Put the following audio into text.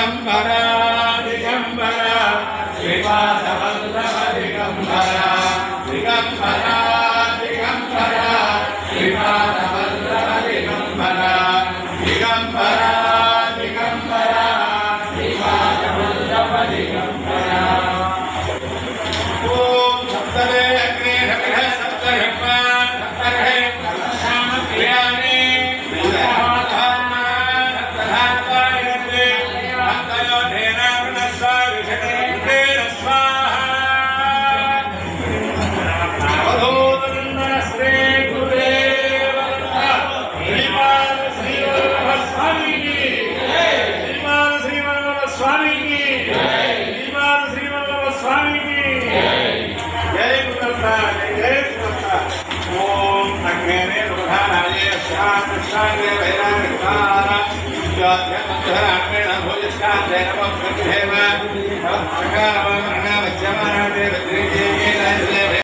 दिगंबरा दिगंबरा श्रीपादवल्लभ दिगंबरा दिगंबरा दिगंबरा श्रीपादवल्लभ दिगंबरा दिगंबरा दिगंबरा श्रीपादवल्लभ दिगंबरा ओम सप्तरे अग्ने नमः सप्तर्षा सप्तर्षे श्याम प्रियाणे भोज